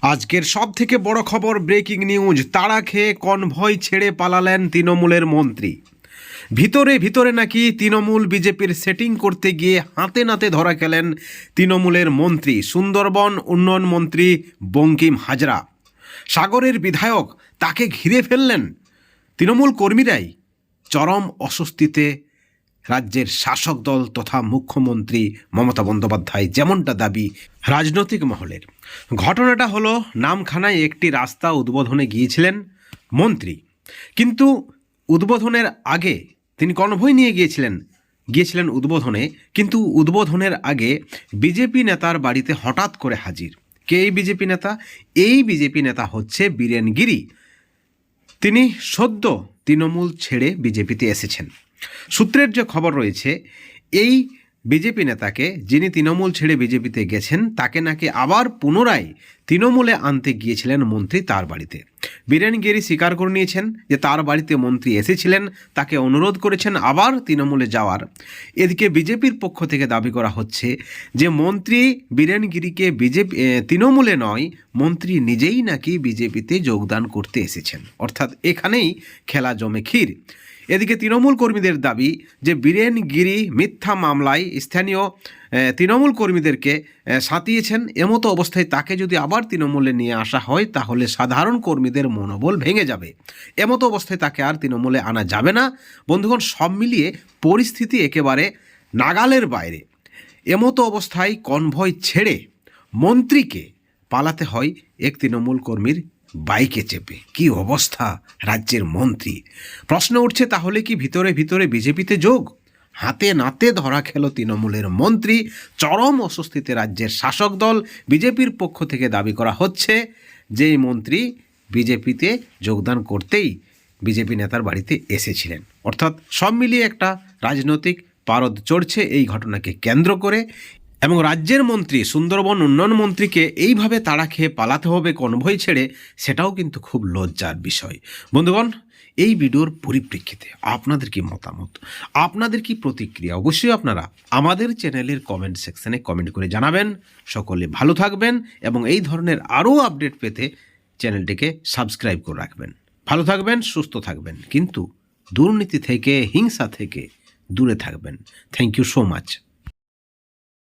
আজকের সব থেকে বড় খবর, ব্রেকিং নিউজ। তাড়া খেয়ে কনভয় ছেড়ে পালালেন তৃণমূলের মন্ত্রী। ভিতরে ভিতরে নাকি তৃণমূল বিজেপির সেটিং করতে গিয়ে হাতে নাতে ধরা খেলেন তৃণমূলের মন্ত্রী, সুন্দরবন উন্নয়ন মন্ত্রী বঙ্কিম হাজরা। সাগরের বিধায়ক, তাকে ঘিরে ফেললেন তৃণমূল কর্মীরাই। চরম অস্বস্তিতে রাজ্যের শাসক দল তথা মুখ্যমন্ত্রী মমতা বন্দ্যোপাধ্যায়, যেমনটা দাবি রাজনৈতিক মহলের। ঘটনাটা হলো, নামখানায় একটি রাস্তা উদ্বোধনে গিয়েছিলেন মন্ত্রী, কিন্তু উদ্বোধনের আগে তিনি কনভয় নিয়ে গিয়েছিলেন উদ্বোধনে, কিন্তু উদ্বোধনের আগে বিজেপি নেতার বাড়িতে হঠাৎ করে হাজির। কে এই বিজেপি নেতা? এই বিজেপি নেতা হচ্ছে বীরেন গিরি। তিনি সদ্য তৃণমূল ছেড়ে বিজেপিতে এসেছেন। সূত্রের যে খবর রয়েছে, এই বিজেপি নেতাকে, যিনি তৃণমূল ছেড়ে বিজেপিতে গেছেন, তাকে নাকি আবার পুনরায় তৃণমূলে আনতে গিয়েছিলেন মন্ত্রী তার বাড়িতে। বীরেন গিরি স্বীকার করে নিয়েছেন যে তার বাড়িতে মন্ত্রী এসেছিলেন, তাকে অনুরোধ করেছেন আবার তৃণমূলে যাওয়ার। এদিকে বিজেপির পক্ষ থেকে দাবি করা হচ্ছে যে মন্ত্রী বীরেন গিরিকে তৃণমূলে নয়, মন্ত্রী নিজেই নাকি বিজেপিতে যোগদান করতে এসেছেন। অর্থাৎ এখানেই খেলা জমে ক্ষীর। এদিকে তৃণমূল কর্মীদের দাবি যে বীরেন গিরি মিথ্যা মামলায় স্থানীয় তৃণমূল কর্মীদেরকে সাঁতিয়েছেন। এমতো অবস্থায় তাকে যদি আবার তৃণমূলে নিয়ে আসা হয়, তাহলে সাধারণ কর্মীদের মনোবল ভেঙে যাবে। এমতো অবস্থায় তাকে আর তৃণমূলে আনা যাবে না। বন্ধুগণ, সব মিলিয়ে পরিস্থিতি একেবারে নাগালের বাইরে। এমতো অবস্থায় কনভয় ছেড়ে মন্ত্রীকে পালাতে হয় এক তৃণমূল কর্মীর বাইকে চেপে। কি অবস্থা রাজ্যের মন্ত্রী! প্রশ্ন উঠছে, তাহলে কি ভিতরে ভিতরে বিজেপিতে যোগ? হাতে নাতে ধরা খেল তৃণমূলের মন্ত্রী। চরম অস্বস্তিতে রাজ্যের শাসক দল। বিজেপির পক্ষ থেকে দাবি করা হচ্ছে যে এই মন্ত্রী বিজেপিতে যোগদান করতেই বিজেপি নেতার বাড়িতে এসেছিলেন। অর্থাৎ সব মিলিয়ে একটা রাজনৈতিক পারদ চড়ছে এই ঘটনাকে কেন্দ্র করে। এবং রাজ্যের মন্ত্রী, সুন্দরবন উন্নয়ন মন্ত্রীকে এইভাবে তাড়া খেয়ে পালাতে হবে কনভয় ছেড়ে, সেটাও কিন্তু খুব লজ্জার বিষয়। বন্ধুগণ, এই ভিডিওর পরিপ্রেক্ষিতে আপনাদের কি মতামত, আপনাদের কি প্রতিক্রিয়া, অবশ্যই আপনারা আমাদের চ্যানেলের কমেন্ট সেকশনে কমেন্ট করে জানাবেন। সকলে ভালো থাকবেন এবং এই ধরনের আরও আপডেট পেতে চ্যানেলটিকে সাবস্ক্রাইব করে রাখবেন। ভালো থাকবেন, সুস্থ থাকবেন, কিন্তু দুর্নীতি থেকে, হিংসা থেকে দূরে থাকবেন। Thank you so much.